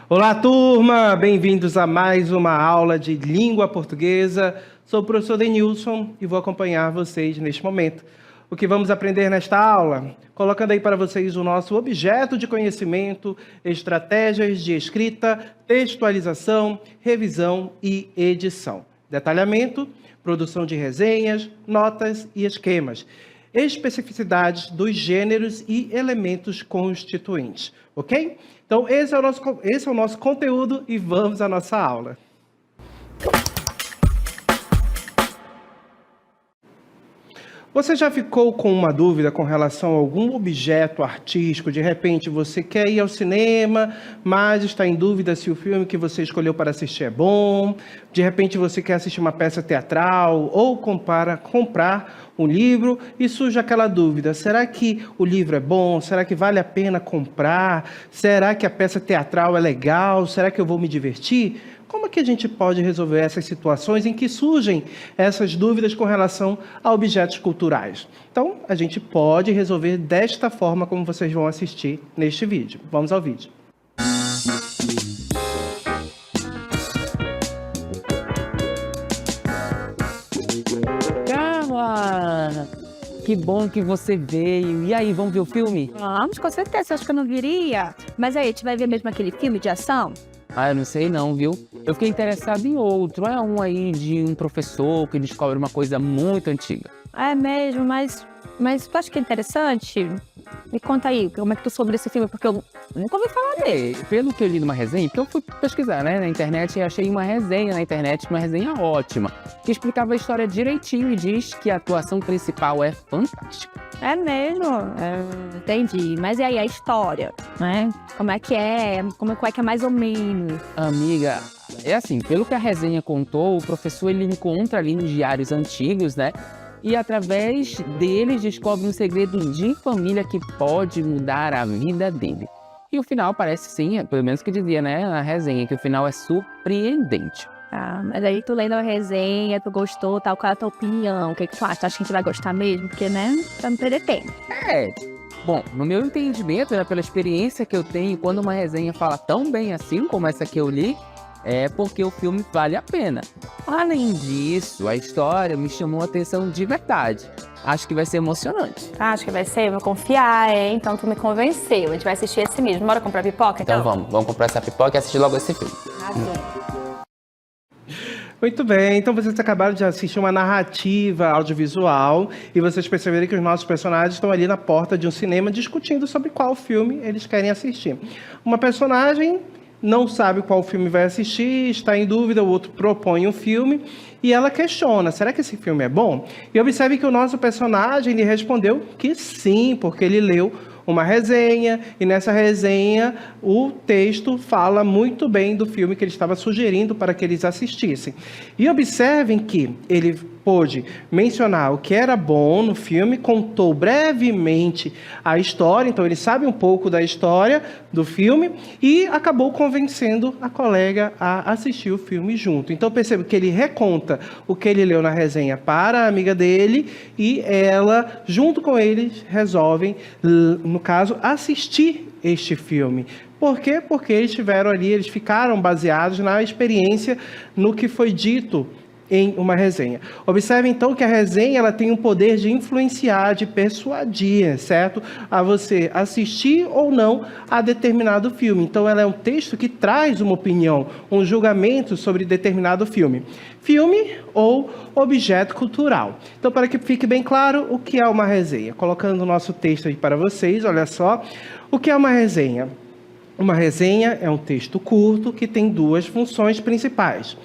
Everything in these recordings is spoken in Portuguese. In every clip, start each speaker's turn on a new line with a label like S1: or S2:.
S1: Olá, turma! Bem-vindos a mais uma aula de língua portuguesa. Sou o professor Denilson e vou acompanhar vocês neste momento. O que vamos aprender nesta aula? Colocando aí para vocês o nosso objeto de conhecimento, estratégias de escrita, textualização, revisão e edição. Detalhamento, produção de resenhas, notas e esquemas. Especificidades dos gêneros e elementos constituintes, ok? Então, esse é o nosso conteúdo e vamos à nossa aula. Você já ficou com uma dúvida com relação a algum objeto artístico? De repente, você quer ir ao cinema, mas está em dúvida se o filme que você escolheu para assistir é bom. De repente, você quer assistir uma peça teatral ou comprar um livro e surge aquela dúvida. Será que o livro é bom? Será que vale a pena comprar? Será que a peça teatral é legal? Será que eu vou me divertir? Como é que a gente pode resolver essas situações em que surgem essas dúvidas com relação a objetos culturais? Então, a gente pode resolver desta forma como vocês vão assistir neste vídeo. Vamos ao vídeo.
S2: Carla! Que bom que você veio. E aí, vamos ver o filme?
S3: Vamos, com certeza. Acho que eu não viria. Mas aí, a gente vai ver mesmo aquele filme de ação?
S2: Ah, eu não sei não, viu? Eu fiquei interessado em outro. É um aí de um professor que descobre uma coisa muito antiga.
S3: É mesmo, mas tu acha que é interessante? Me conta aí, como é que tu soube desse filme? Porque eu nunca ouvi falar dele.
S2: Pelo que eu li numa resenha, porque eu fui pesquisar, né, na internet e achei uma resenha na internet, uma resenha ótima, que explicava a história direitinho e diz que a atuação principal é fantástica.
S3: É mesmo? Entendi. Mas e aí, a história, né? Como é que é? Qual é que é mais ou menos?
S2: Amiga, é assim, pelo que a resenha contou, o professor ele encontra ali nos diários antigos, né? E através deles descobre um segredo de família que pode mudar a vida dele. E o final parece sim, pelo menos que dizia, né, na resenha, que o final é surpreendente.
S3: Ah, mas aí tu lendo a resenha, tu gostou, tal, qual é a tua opinião? O que tu acha? Tu acha que a gente vai gostar mesmo? Porque, né, pra não perder tempo.
S2: Bom, no meu entendimento, né, pela experiência que eu tenho, quando uma resenha fala tão bem assim como essa que eu li, é porque o filme vale a pena. Além disso, a história me chamou a atenção de verdade. Acho que vai ser emocionante.
S3: Acho que vai ser, vou confiar, hein? Então tu me convenceu. A gente vai assistir esse mesmo. Bora comprar pipoca, então?
S2: Então vamos comprar essa pipoca e assistir logo esse filme.
S1: Muito bem, então vocês acabaram de assistir uma narrativa audiovisual e vocês perceberam que os nossos personagens estão ali na porta de um cinema discutindo sobre qual filme eles querem assistir. Uma personagem não sabe qual filme vai assistir, está em dúvida, o outro propõe um filme e ela questiona, será que esse filme é bom? E observe que o nosso personagem ele respondeu que sim, porque ele leu uma resenha, e nessa resenha o texto fala muito bem do filme que ele estava sugerindo para que eles assistissem. E observem que ele pôde mencionar o que era bom no filme, contou brevemente a história, então ele sabe um pouco da história do filme e acabou convencendo a colega a assistir o filme junto. Então perceba que ele reconta o que ele leu na resenha para a amiga dele e ela, junto com eles, resolvem, no caso, assistir este filme. Por quê? Porque eles estiveram ali, eles ficaram baseados na experiência, no que foi dito em uma resenha. Observe então que a resenha ela tem um poder de influenciar, de persuadir, certo? A você assistir ou não a determinado filme. Então ela é um texto que traz uma opinião, um julgamento sobre determinado filme. Filme ou objeto cultural. Então, para que fique bem claro, o que é uma resenha? Colocando o nosso texto aí para vocês, olha só. O que é uma resenha? Uma resenha é um texto curto que tem duas funções principais.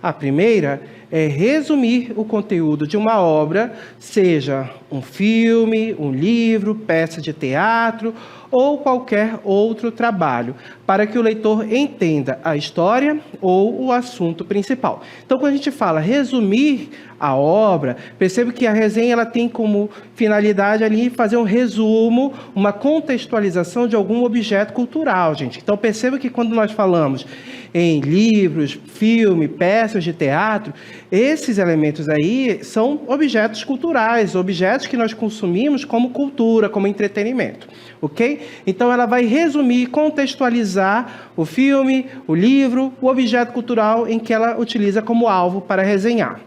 S1: A primeira é resumir o conteúdo de uma obra, seja um filme, um livro, peça de teatro ou qualquer outro trabalho, para que o leitor entenda a história ou o assunto principal. Então, quando a gente fala resumir a obra, percebe que a resenha ela tem como finalidade ali fazer um resumo, uma contextualização de algum objeto cultural, gente. Então, perceba que quando nós falamos em livros, filme, peças de teatro, esses elementos aí são objetos culturais, objetos que nós consumimos como cultura, como entretenimento, ok? ok? Então ela vai resumir, contextualizar o filme, o livro, o objeto cultural em que ela utiliza como alvo para resenhar.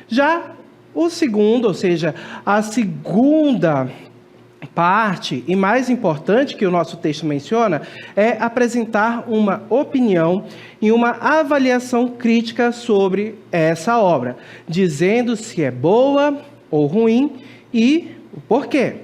S1: Já o segundo, ou seja, a segunda parte, e mais importante que o nosso texto menciona, é apresentar uma opinião e uma avaliação crítica sobre essa obra, dizendo se é boa ou ruim e o porquê.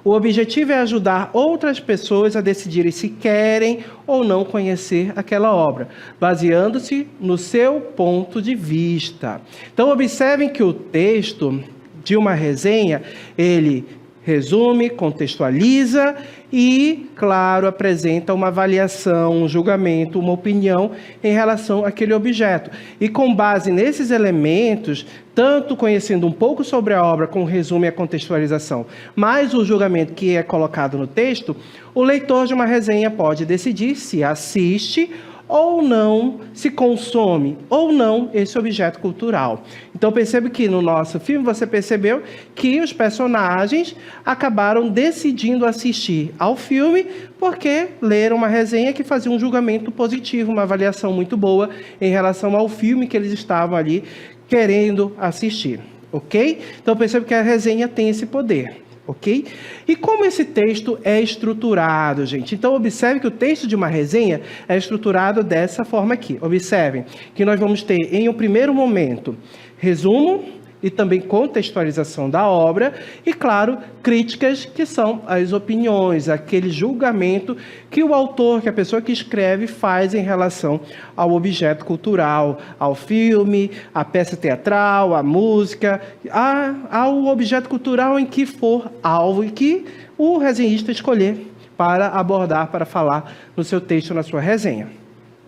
S1: O objetivo é ajudar outras pessoas a decidirem se querem ou não conhecer aquela obra, baseando-se no seu ponto de vista. Então, observem que o texto de uma resenha, ele resume, contextualiza e, claro, apresenta uma avaliação, um julgamento, uma opinião em relação àquele objeto. E com base nesses elementos, tanto conhecendo um pouco sobre a obra com o resumo e a contextualização, mais o julgamento que é colocado no texto, o leitor de uma resenha pode decidir se assiste ou não, se consome ou não esse objeto cultural. Então percebe que no nosso filme você percebeu que os personagens acabaram decidindo assistir ao filme porque leram uma resenha que fazia um julgamento positivo, uma avaliação muito boa em relação ao filme que eles estavam ali querendo assistir, ok? Então percebe que a resenha tem esse poder. Ok? E como esse texto é estruturado, gente? Então, observe que o texto de uma resenha é estruturado dessa forma aqui. Observem que nós vamos ter, em um primeiro momento, resumo e também contextualização da obra e, claro, críticas, que são as opiniões, aquele julgamento que o autor, que a pessoa que escreve, faz em relação ao objeto cultural, ao filme, à peça teatral, à música, ao objeto cultural em que for alvo e que o resenhista escolher para abordar, para falar no seu texto, na sua resenha.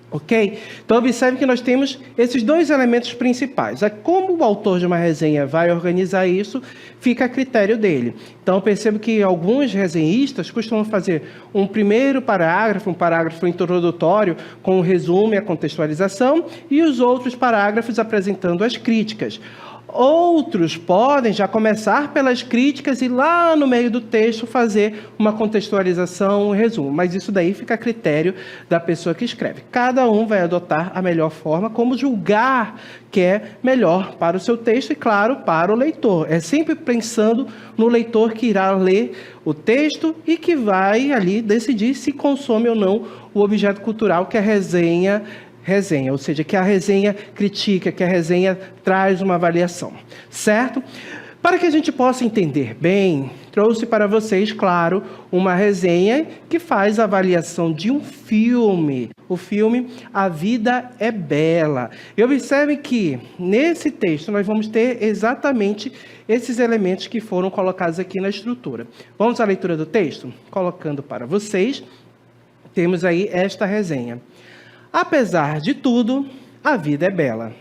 S1: Ok? Então, observe que nós temos esses dois elementos principais. Como o autor de uma resenha vai organizar isso, fica a critério dele. Então, percebo que alguns resenhistas costumam fazer um primeiro parágrafo, um parágrafo introdutório, com o resumo e a contextualização, e os outros parágrafos apresentando as críticas. Outros podem já começar pelas críticas e lá no meio do texto fazer uma contextualização, um resumo. Mas isso daí fica a critério da pessoa que escreve. Cada um vai adotar a melhor forma, como julgar que é melhor para o seu texto e, claro, para o leitor. É sempre pensando no leitor que irá ler o texto e que vai ali decidir se consome ou não o objeto cultural que a resenha, ou seja, que a resenha critica, que a resenha traz uma avaliação, certo? Para que a gente possa entender bem, trouxe para vocês, claro, uma resenha que faz a avaliação de um filme. O filme A Vida é Bela. E observe que, nesse texto, nós vamos ter exatamente esses elementos que foram colocados aqui na estrutura. Vamos à leitura do texto? Colocando para vocês, temos aí esta resenha. Apesar de tudo, a vida é bela.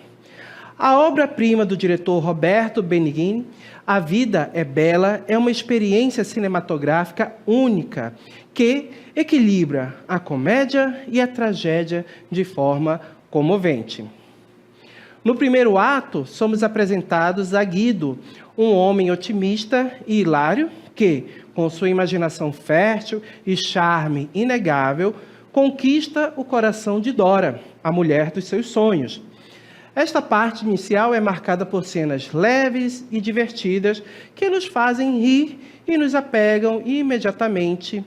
S1: A obra-prima do diretor Roberto Benigni, A Vida é Bela, é uma experiência cinematográfica única que equilibra a comédia e a tragédia de forma comovente. No primeiro ato, somos apresentados a Guido, um homem otimista e hilário que, com sua imaginação fértil e charme inegável, conquista o coração de Dora, a mulher dos seus sonhos. Esta parte inicial é marcada por cenas leves e divertidas que nos fazem rir e nos apegam imediatamente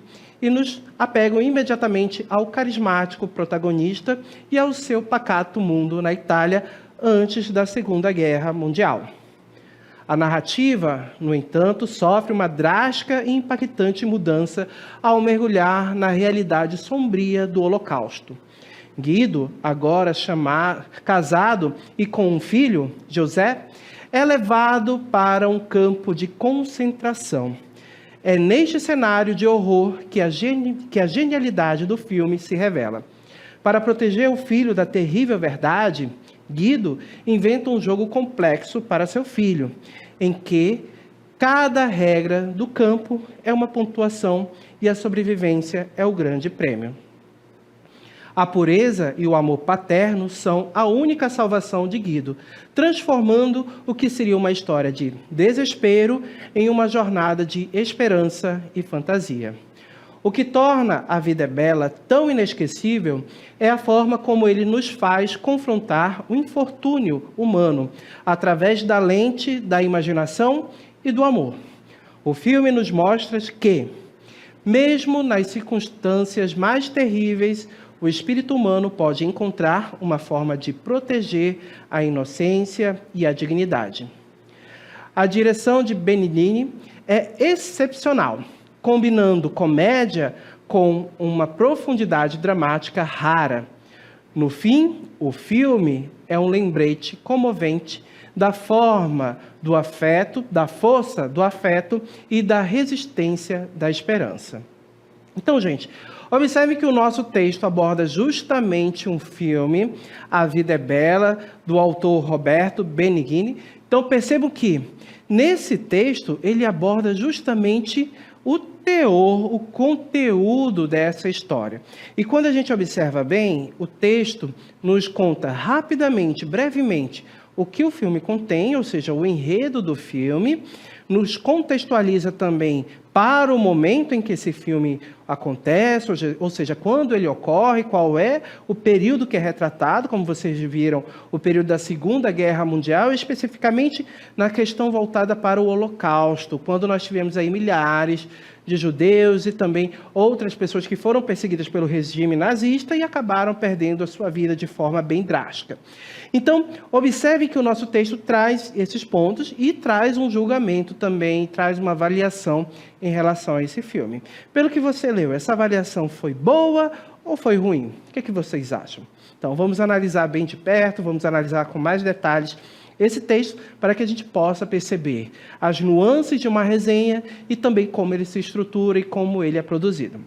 S1: ao carismático protagonista e ao seu pacato mundo na Itália antes da Segunda Guerra Mundial. A narrativa, no entanto, sofre uma drástica e impactante mudança ao mergulhar na realidade sombria do Holocausto. Guido, agora casado e com um filho, José, é levado para um campo de concentração. É neste cenário de horror que a genialidade do filme se revela. Para proteger o filho da terrível verdade, Guido inventa um jogo complexo para seu filho, em que cada regra do campo é uma pontuação e a sobrevivência é o grande prêmio. A pureza e o amor paterno são a única salvação de Guido, transformando o que seria uma história de desespero em uma jornada de esperança e fantasia. O que torna A Vida é Bela tão inesquecível é a forma como ele nos faz confrontar o infortúnio humano, através da lente da imaginação e do amor. O filme nos mostra que, mesmo nas circunstâncias mais terríveis, o espírito humano pode encontrar uma forma de proteger a inocência e a dignidade. A direção de Benigni é excepcional, combinando comédia com uma profundidade dramática rara. No fim, o filme é um lembrete comovente da forma do afeto, da força do afeto e da resistência da esperança. Então, gente, observe que o nosso texto aborda justamente um filme, A Vida é Bela, do autor Roberto Benigni. Então, percebam que, nesse texto, ele aborda justamente o teor, o conteúdo dessa história. E quando a gente observa bem, o texto nos conta rapidamente, brevemente, o que o filme contém, ou seja, o enredo do filme, nos contextualiza também para o momento em que esse filme acontece, ou seja, quando ele ocorre, qual é o período que é retratado, como vocês viram, o período da Segunda Guerra Mundial, especificamente na questão voltada para o Holocausto, quando nós tivemos aí milhares de judeus e também outras pessoas que foram perseguidas pelo regime nazista e acabaram perdendo a sua vida de forma bem drástica. Então, observe que o nosso texto traz esses pontos e traz um julgamento também, traz uma avaliação em relação a esse filme. Pelo que você leu, essa avaliação foi boa ou foi ruim? O que vocês acham? Então, vamos analisar bem de perto, vamos analisar com mais detalhes esse texto para que a gente possa perceber as nuances de uma resenha e também como ele se estrutura e como ele é produzido.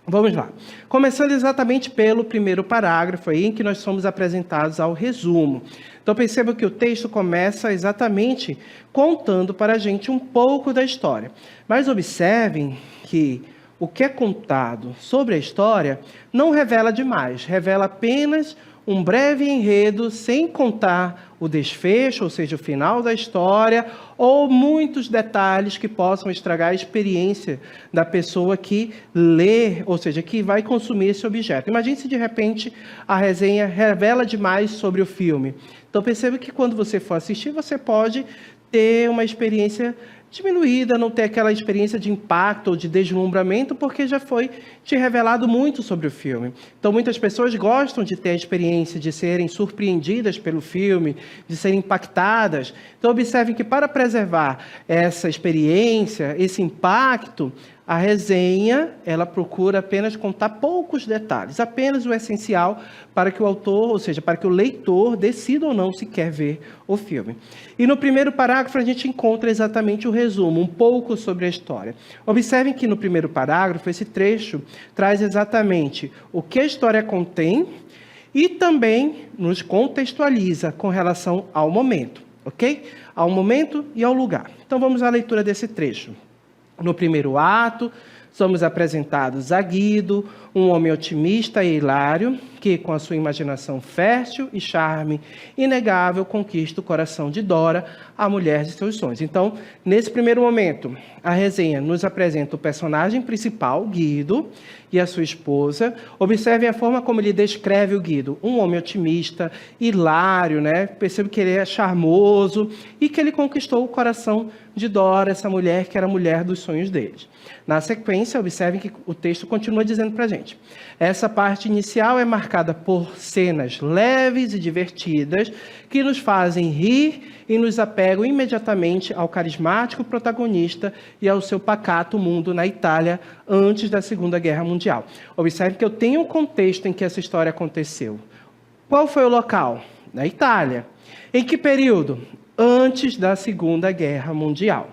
S1: Vamos lá. Começando exatamente pelo primeiro parágrafo aí, em que nós somos apresentados ao resumo. Então, perceba que o texto começa exatamente contando para a gente um pouco da história. Mas observem que o que é contado sobre a história não revela demais, revela apenas um breve enredo, sem contar o desfecho, ou seja, o final da história, ou muitos detalhes que possam estragar a experiência da pessoa que lê, ou seja, que vai consumir esse objeto. Imagine se, de repente, a resenha revela demais sobre o filme. Então, perceba que quando você for assistir, você pode ter uma experiência diminuída, não ter aquela experiência de impacto ou de deslumbramento, porque já foi te revelado muito sobre o filme. Então, muitas pessoas gostam de ter a experiência de serem surpreendidas pelo filme, de serem impactadas. Então, observem que para preservar essa experiência, esse impacto, a resenha, ela procura apenas contar poucos detalhes, apenas o essencial para que o autor, ou seja, para que o leitor decida ou não se quer ver o filme. E no primeiro parágrafo a gente encontra exatamente o resumo, um pouco sobre a história. Observem que no primeiro parágrafo esse trecho traz exatamente o que a história contém e também nos contextualiza com relação ao momento, ok? Ao momento e ao lugar. Então vamos à leitura desse trecho. No primeiro ato, somos apresentados a Guido, um homem otimista e hilário, que, com a sua imaginação fértil e charme inegável, conquista o coração de Dora, a mulher de seus sonhos. Então, nesse primeiro momento, a resenha nos apresenta o personagem principal, Guido, e a sua esposa. Observem a forma como ele descreve o Guido. Um homem otimista, hilário, né? Percebe que ele é charmoso e que ele conquistou o coração de Dora, essa mulher que era a mulher dos sonhos deles. Na sequência, observem que o texto continua dizendo para a gente. Essa parte inicial é marcada por cenas leves e divertidas que nos fazem rir e nos apegam imediatamente ao carismático protagonista e ao seu pacato mundo na Itália antes da Segunda Guerra Mundial. Observe que eu tenho um contexto em que essa história aconteceu. Qual foi o local? Na Itália. Em que período? Antes da Segunda Guerra Mundial.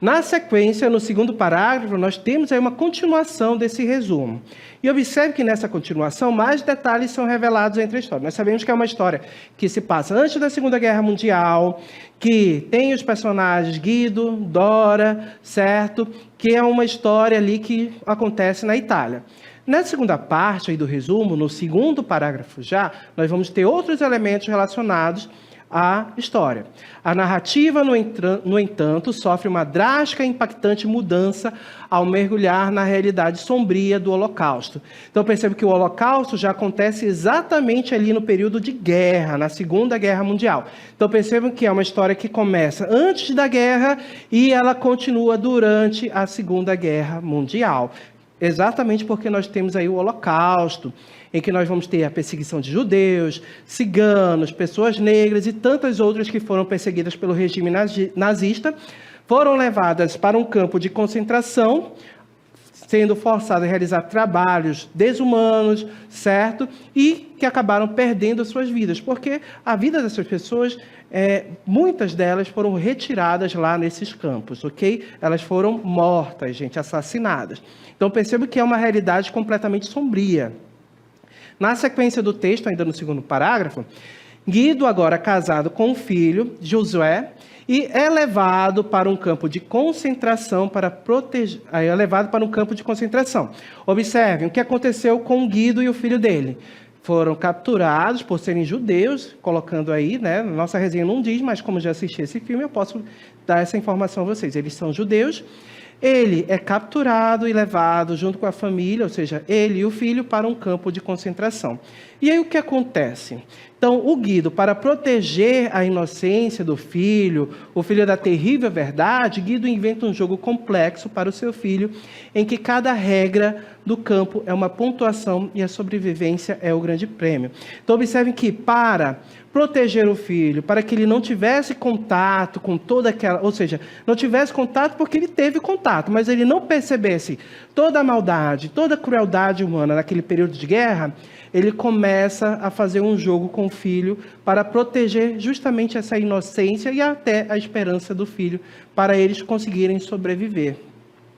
S1: Na sequência, no segundo parágrafo, nós temos aí uma continuação desse resumo. E observe que nessa continuação, mais detalhes são revelados entre a história. Nós sabemos que é uma história que se passa antes da Segunda Guerra Mundial, que tem os personagens Guido, Dora, certo? Que é uma história ali que acontece na Itália. Na segunda parte aí do resumo, no segundo parágrafo já, nós vamos ter outros elementos relacionados a história. A narrativa, no entanto, sofre uma drástica e impactante mudança ao mergulhar na realidade sombria do Holocausto. Então, percebo que o Holocausto já acontece exatamente ali no período de guerra, na Segunda Guerra Mundial. Então, percebam que é uma história que começa antes da guerra e ela continua durante a Segunda Guerra Mundial. Exatamente porque nós temos aí o Holocausto, em que nós vamos ter a perseguição de judeus, ciganos, pessoas negras e tantas outras que foram perseguidas pelo regime nazista, foram levadas para um campo de concentração, sendo forçadas a realizar trabalhos desumanos, certo? E que acabaram perdendo as suas vidas, porque a vida dessas pessoas, muitas delas foram retiradas lá nesses campos, ok? Elas foram mortas, gente, assassinadas. Então, percebo que é uma realidade completamente sombria. Na sequência do texto, ainda no segundo parágrafo, Guido, agora casado com o filho, Josué, e é levado para um campo de concentração para proteger. É levado para um campo de concentração. Observem o que aconteceu com Guido e o filho dele. Foram capturados por serem judeus, colocando aí, né? Nossa resenha não diz, mas como já assisti esse filme, eu posso dar essa informação a vocês. Eles são judeus. Ele é capturado e levado junto com a família, ou seja, ele e o filho, para um campo de concentração. E aí o que acontece? Então, o Guido, para proteger a inocência do filho, o filho da terrível verdade, Guido inventa um jogo complexo para o seu filho, em que cada regra do campo é uma pontuação e a sobrevivência é o grande prêmio. Então, observem que para proteger o filho, para que ele não tivesse contato com toda aquela... Ou seja, não tivesse contato porque ele teve contato, mas ele não percebesse toda a maldade, toda a crueldade humana naquele período de guerra, ele começa a fazer um jogo com o filho para proteger justamente essa inocência e até a esperança do filho para eles conseguirem sobreviver.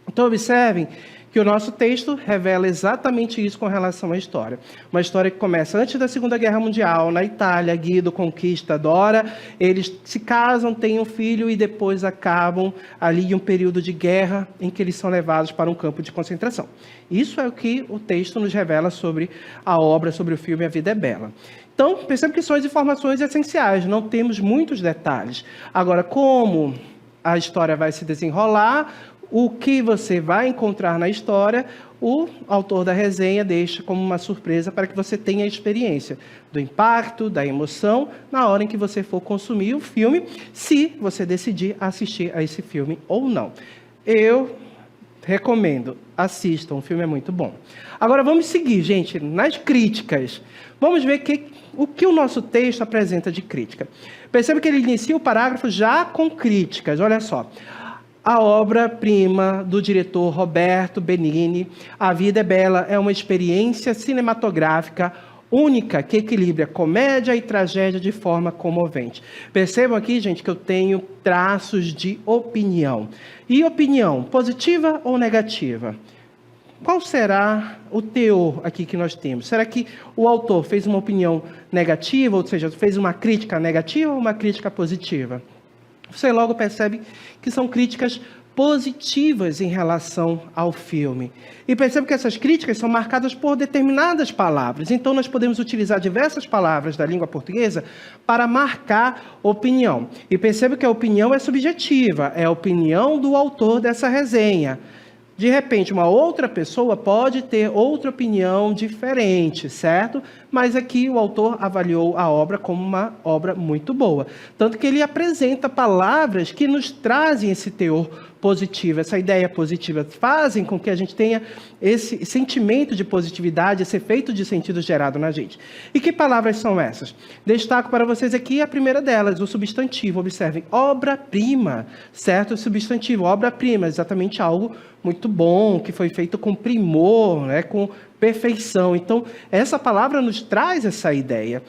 S1: Então, observem que o nosso texto revela exatamente isso com relação à história. Uma história que começa antes da Segunda Guerra Mundial, na Itália. Guido conquista Dora, eles se casam, têm um filho e depois acabam ali em um período de guerra em que eles são levados para um campo de concentração. Isso é o que o texto nos revela sobre a obra, sobre o filme A Vida é Bela. Então, perceba que são as informações essenciais, não temos muitos detalhes. Agora, como a história vai se desenrolar, o que você vai encontrar na história, o autor da resenha deixa como uma surpresa para que você tenha a experiência do impacto, da emoção, na hora em que você for consumir o filme, se você decidir assistir a esse filme ou não. Eu recomendo, assistam, o filme é muito bom. Agora vamos seguir, gente, nas críticas. Vamos ver o que o nosso texto apresenta de crítica. Perceba que ele inicia o parágrafo já com críticas, olha só. A obra-prima do diretor Roberto Benigni, A Vida é Bela, é uma experiência cinematográfica única que equilibra comédia e tragédia de forma comovente. Percebam aqui, gente, que eu tenho traços de opinião. E opinião, positiva ou negativa? Qual será o teor aqui que nós temos? Será que o autor fez uma opinião negativa, ou seja, fez uma crítica negativa ou uma crítica positiva? Você logo percebe que são críticas positivas em relação ao filme. E percebe que essas críticas são marcadas por determinadas palavras. Então, nós podemos utilizar diversas palavras da língua portuguesa para marcar opinião. E percebe que a opinião é subjetiva, é a opinião do autor dessa resenha. De repente, uma outra pessoa pode ter outra opinião diferente, certo? Mas aqui o autor avaliou a obra como uma obra muito boa. Tanto que ele apresenta palavras que nos trazem esse teor positivo, essa ideia positiva, fazem com que a gente tenha esse sentimento de positividade, esse efeito de sentido gerado na gente. E que palavras são essas? Destaco para vocês aqui a primeira delas, o substantivo. Observem, obra-prima, certo? O substantivo, obra-prima, exatamente algo muito bom, que foi feito com primor, né? Com perfeição. Então, essa palavra nos traz essa ideia.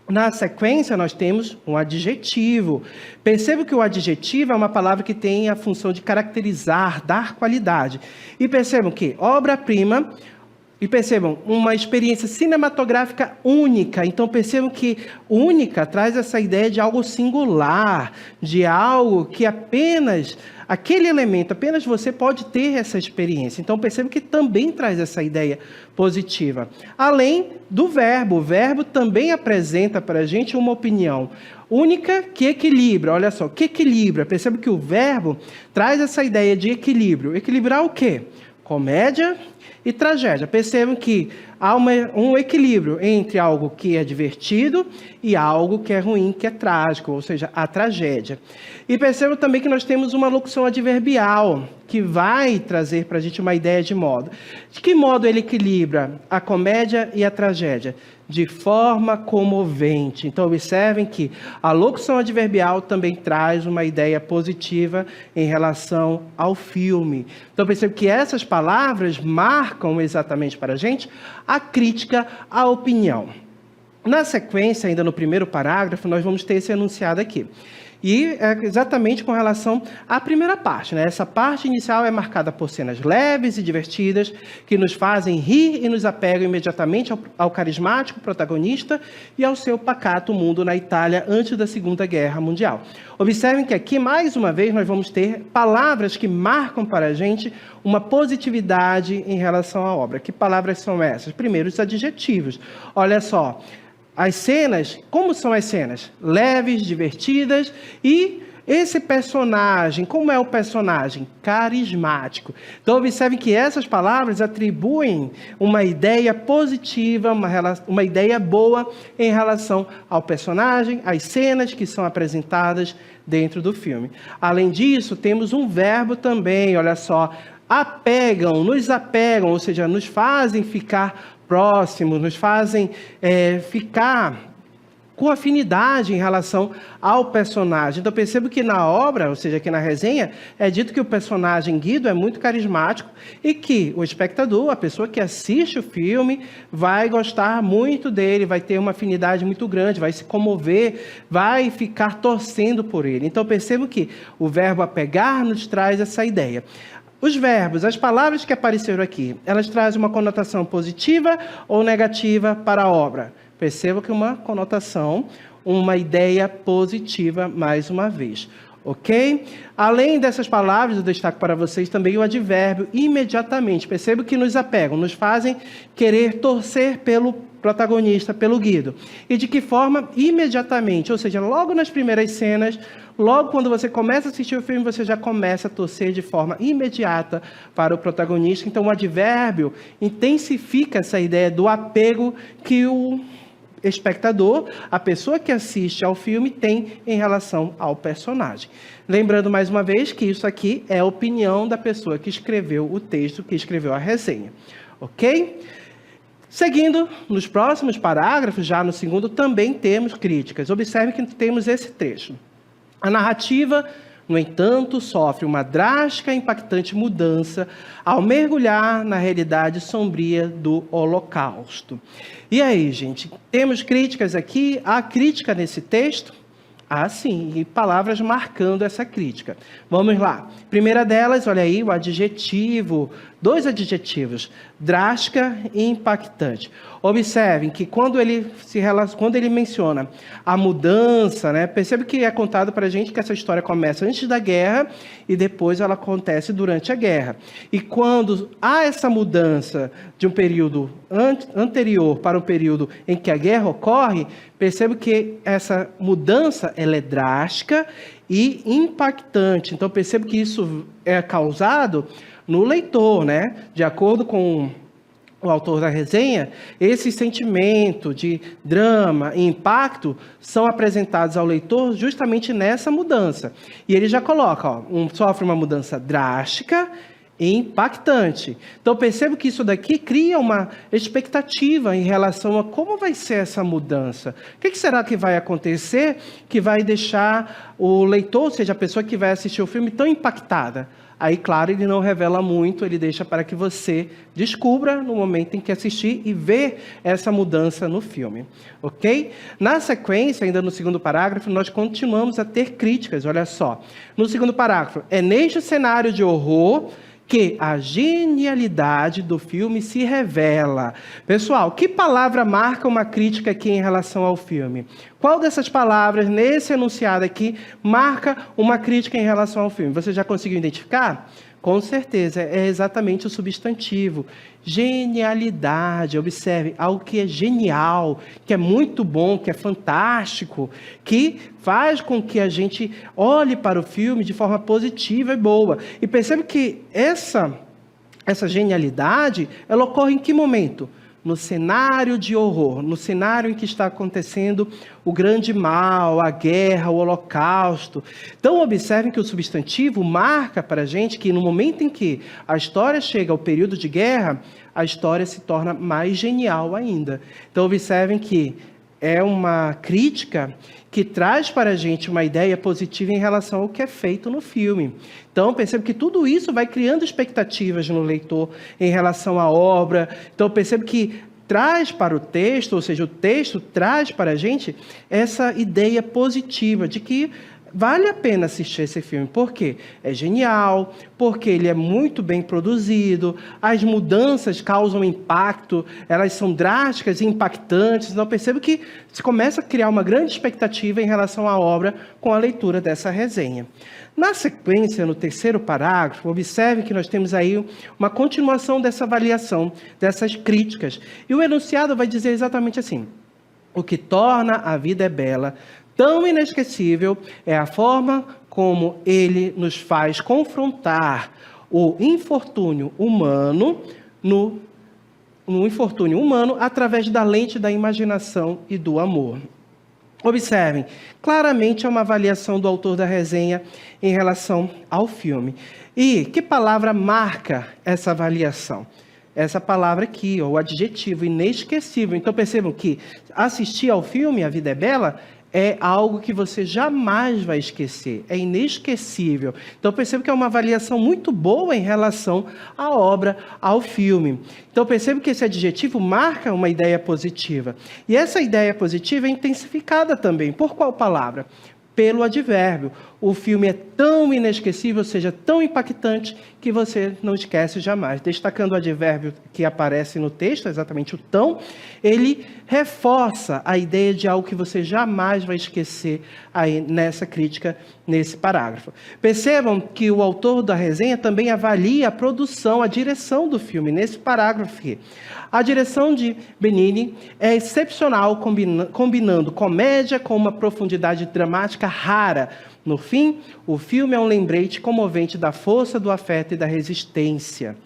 S1: Na sequência, nós temos um adjetivo. Perceba que o adjetivo é uma palavra que tem a função de caracterizar, dar qualidade. E percebam que obra-prima E percebam, uma experiência cinematográfica única. Então percebam que única traz essa ideia de algo singular, de algo que apenas aquele elemento, apenas você pode ter essa experiência. Então percebam que também traz essa ideia positiva. Além do verbo, o verbo também apresenta para a gente uma opinião única que equilibra. Olha só, que equilibra. Percebam que o verbo traz essa ideia de equilíbrio. Equilibrar o quê? Comédia e tragédia. Percebam que há um equilíbrio entre algo que é divertido e algo que é ruim, que é trágico, ou seja, a tragédia. E percebam também que nós temos uma locução adverbial, que vai trazer para a gente uma ideia de modo. De que modo ele equilibra a comédia e a tragédia? De forma comovente. Então, observem que a locução adverbial também traz uma ideia positiva em relação ao filme. Então, percebo que essas palavras marcam exatamente para a gente a crítica à opinião. Na sequência, ainda no primeiro parágrafo, nós vamos ter esse enunciado aqui. E é exatamente com relação à primeira parte, né? Essa parte inicial é marcada por cenas leves e divertidas, que nos fazem rir e nos apegam imediatamente ao carismático protagonista e ao seu pacato mundo na Itália antes da Segunda Guerra Mundial. Observem que aqui, mais uma vez, nós vamos ter palavras que marcam para a gente uma positividade em relação à obra. Que palavras são essas? Primeiro, os adjetivos. Olha só. As cenas, como são as cenas? Leves, divertidas e esse personagem, como é o personagem? Carismático. Então, observem que essas palavras atribuem uma ideia positiva, uma ideia boa em relação ao personagem, às cenas que são apresentadas dentro do filme. Além disso, temos um verbo também, olha só, apegam, ou seja, nos fazem ficar próximos, nos fazem ficar com afinidade em relação ao personagem. Então, percebo que na obra, ou seja, aqui na resenha, é dito que o personagem Guido é muito carismático e que o espectador, a pessoa que assiste o filme, vai gostar muito dele, vai ter uma afinidade muito grande, vai se comover, vai ficar torcendo por ele. Então, percebo que o verbo apegar nos traz essa ideia. Os verbos, as palavras que apareceram aqui, elas trazem uma conotação positiva ou negativa para a obra? Perceba que uma conotação, uma ideia positiva mais uma vez. Ok? Além dessas palavras, eu destaco para vocês também o advérbio imediatamente. Perceba que nos apegam, nos fazem querer torcer pelo protagonista, pelo Guido. E de que forma? Imediatamente, ou seja, logo nas primeiras cenas, logo quando você começa a assistir o filme, você já começa a torcer de forma imediata para o protagonista. Então, o advérbio intensifica essa ideia do apego que o espectador, a pessoa que assiste ao filme, tem em relação ao personagem. Lembrando mais uma vez que isso aqui é a opinião da pessoa que escreveu o texto, que escreveu a resenha. Ok? Seguindo, nos próximos parágrafos, já no segundo, também temos críticas. Observe que temos esse trecho. A narrativa, no entanto, sofre uma drástica e impactante mudança ao mergulhar na realidade sombria do Holocausto. E aí, gente, temos críticas aqui? Há crítica nesse texto? Ah, sim, e palavras marcando essa crítica. Vamos lá. Primeira delas, olha aí, o adjetivo, 2 adjetivos, drástica e impactante. Observem que quando ele menciona a mudança, né, percebe que é contado para a gente que essa história começa antes da guerra e depois ela acontece durante a guerra. E quando há essa mudança de um período anterior para o período em que a guerra ocorre, percebo que essa mudança ela é drástica e impactante. Então, percebo que isso é causado no leitor, né? De acordo com o autor da resenha, esse sentimento de drama e impacto são apresentados ao leitor justamente nessa mudança. E ele já coloca, ó, sofre uma mudança drástica e impactante. Então, percebo que isso daqui cria uma expectativa em relação a como vai ser essa mudança. O que será que vai acontecer que vai deixar o leitor, ou seja, a pessoa que vai assistir o filme, tão impactada? Aí, claro, ele não revela muito, ele deixa para que você descubra no momento em que assistir e ver essa mudança no filme, ok? Na sequência, ainda no segundo parágrafo, nós continuamos a ter críticas, olha só. No segundo parágrafo, é neste cenário de horror que a genialidade do filme se revela. Pessoal, que palavra marca uma crítica aqui em relação ao filme? Qual dessas palavras, nesse enunciado aqui, marca uma crítica em relação ao filme? Você já conseguiu identificar? Com certeza, é exatamente o substantivo. Genialidade. Observe, algo que é genial, que é muito bom, que é fantástico, que faz com que a gente olhe para o filme de forma positiva e boa. E percebe que essa genialidade, ela ocorre em que momento? No cenário de horror, no cenário em que está acontecendo o grande mal, a guerra, o holocausto. Então, observem que o substantivo marca para a gente que no momento em que a história chega ao período de guerra, a história se torna mais genial ainda. Então, observem que é uma crítica que traz para a gente uma ideia positiva em relação ao que é feito no filme. Então, percebo que tudo isso vai criando expectativas no leitor em relação à obra. Então, percebo que traz para o texto, ou seja, o texto traz para a gente essa ideia positiva de que vale a pena assistir esse filme. Por quê? É genial, porque ele é muito bem produzido, as mudanças causam impacto, elas são drásticas e impactantes. Então, eu percebo que se começa a criar uma grande expectativa em relação à obra com a leitura dessa resenha. Na sequência, no terceiro parágrafo, observe que nós temos aí uma continuação dessa avaliação, dessas críticas. E o enunciado vai dizer exatamente assim: o que torna a vida é bela, tão inesquecível, é a forma como ele nos faz confrontar o infortúnio humano no infortúnio humano através da lente da imaginação e do amor. Observem, claramente é uma avaliação do autor da resenha em relação ao filme. E que palavra marca essa avaliação? Essa palavra aqui, o adjetivo inesquecível. Então percebam que assistir ao filme A Vida é Bela é algo que você jamais vai esquecer, é inesquecível. Então percebo que é uma avaliação muito boa em relação à obra, ao filme. Então percebo que esse adjetivo marca uma ideia positiva. E essa ideia positiva é intensificada também. Por qual palavra? Pelo advérbio. O filme é tão inesquecível, ou seja, tão impactante, que você não esquece jamais. Destacando o advérbio que aparece no texto, exatamente o tão, ele reforça a ideia de algo que você jamais vai esquecer aí nessa crítica, nesse parágrafo. Percebam que o autor da resenha também avalia a produção, a direção do filme, nesse parágrafo aqui. A direção de Benigni é excepcional, combinando comédia com uma profundidade dramática rara. No fim, o filme é um lembrete comovente da força do afeto e da resistência.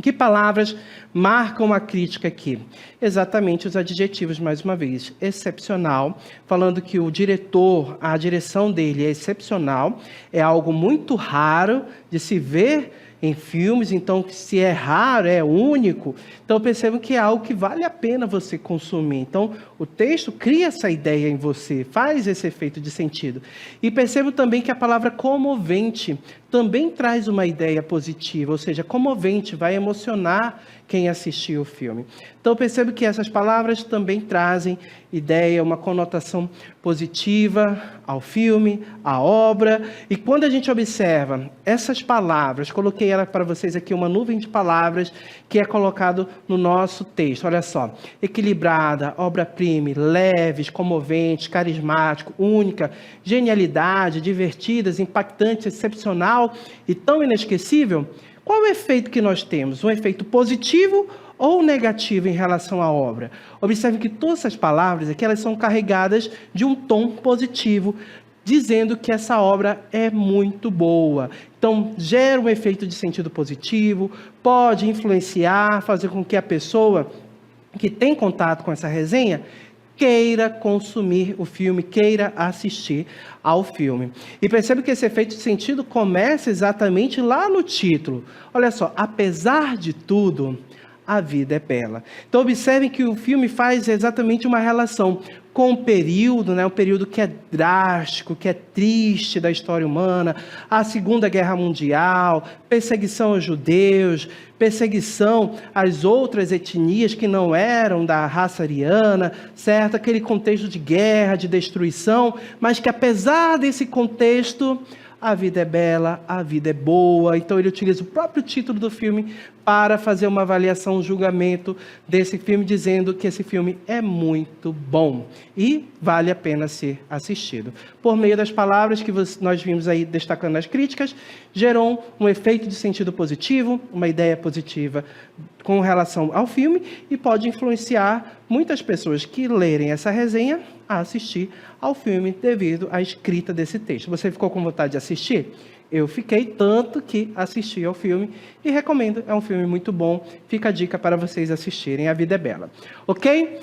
S1: Que palavras marcam a crítica aqui? Exatamente os adjetivos, mais uma vez. Excepcional, falando que o diretor, a direção dele é excepcional, é algo muito raro de se ver em filmes, então se é raro, é único, então percebam que é algo que vale a pena você consumir. Então o texto cria essa ideia em você, faz esse efeito de sentido. E percebo também que a palavra comovente também traz uma ideia positiva, ou seja, comovente, vai emocionar quem assistiu o filme. Então percebo que essas palavras também trazem ideia, uma conotação positiva ao filme, à obra. E quando a gente observa essas palavras, coloquei ela para vocês aqui, uma nuvem de palavras que é colocado no nosso texto. Olha só, equilibrada, obra-prima, leves, comoventes, carismático, única, genialidade, divertidas, impactante, excepcional e tão inesquecível. Qual é o efeito que nós temos? Um efeito positivo ou negativo em relação à obra? Observe que todas essas palavras aqui, elas são carregadas de um tom positivo, dizendo que essa obra é muito boa. Então, gera um efeito de sentido positivo, pode influenciar, fazer com que a pessoa que tem contato com essa resenha queira consumir o filme, queira assistir ao filme. E percebe que esse efeito de sentido começa exatamente lá no título. Olha só, apesar de tudo, a vida é bela. Então observem que o filme faz exatamente uma relação com o período, né, um período que é drástico, que é triste da história humana, a Segunda Guerra Mundial, perseguição aos judeus, perseguição às outras etnias que não eram da raça ariana, certo? Aquele contexto de guerra, de destruição, mas que apesar desse contexto, A Vida é Bela, A Vida é Boa. Então ele utiliza o próprio título do filme para fazer uma avaliação, um julgamento desse filme, dizendo que esse filme é muito bom e vale a pena ser assistido. Por meio das palavras que nós vimos aí destacando nas críticas, gerou um efeito de sentido positivo, uma ideia positiva com relação ao filme e pode influenciar muitas pessoas que lerem essa resenha a assistir ao filme devido à escrita desse texto. Você ficou com vontade de assistir? Eu fiquei, tanto que assisti ao filme e recomendo, é um filme muito bom. Fica a dica para vocês assistirem, A Vida é Bela. Ok?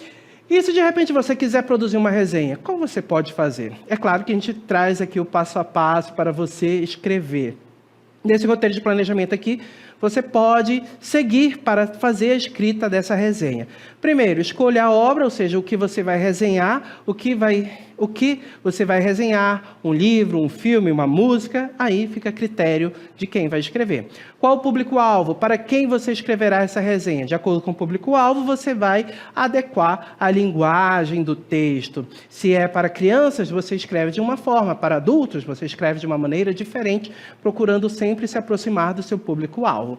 S1: E se de repente você quiser produzir uma resenha, como você pode fazer? É claro que a gente traz aqui o passo a passo para você escrever. Nesse roteiro de planejamento aqui, você pode seguir para fazer a escrita dessa resenha. Primeiro, escolha a obra, ou seja, o que você vai resenhar, o que você vai resenhar, um livro, um filme, uma música, aí fica a critério de quem vai escrever. Qual o público-alvo? Para quem você escreverá essa resenha? De acordo com o público-alvo, você vai adequar a linguagem do texto. Se é para crianças, você escreve de uma forma, para adultos, você escreve de uma maneira diferente, procurando sempre se aproximar do seu público-alvo.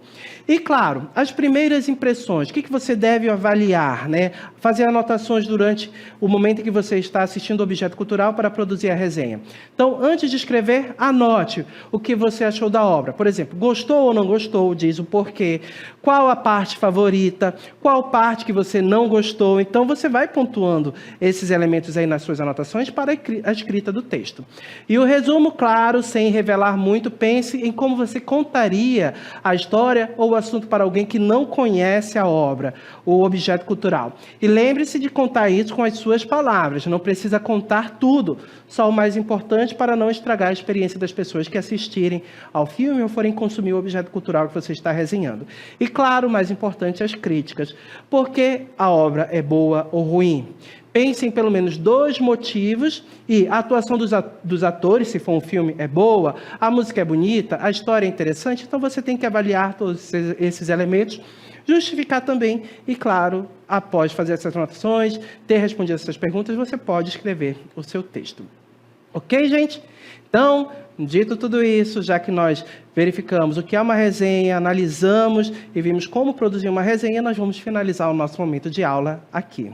S1: E, claro, as primeiras impressões, o que você deve avaliar, né? Fazer anotações durante o momento em que você está assistindo o objeto cultural para produzir a resenha. Então, antes de escrever, anote o que você achou da obra. Por exemplo, gostou ou não gostou, diz o porquê. Qual a parte favorita, qual parte que você não gostou. Então, você vai pontuando esses elementos aí nas suas anotações para a escrita do texto. E o resumo, claro, sem revelar muito, pense em como você contaria a história ou o assunto para alguém que não conhece a obra, o objeto cultural. E lembre-se de contar isso com as suas palavras, não precisa contar tudo, só o mais importante para não estragar a experiência das pessoas que assistirem ao filme ou forem consumir o objeto cultural que você está resenhando. E claro, o mais importante, as críticas. Por que a obra é boa ou ruim? Pense em pelo menos 2 motivos e a atuação dos atores, se for um filme, é boa, a música é bonita, a história é interessante, então você tem que avaliar todos esses elementos, justificar também e, claro, após fazer essas anotações, ter respondido essas perguntas, você pode escrever o seu texto. Ok, gente? Então, dito tudo isso, já que nós verificamos o que é uma resenha, analisamos e vimos como produzir uma resenha, nós vamos finalizar o nosso momento de aula aqui.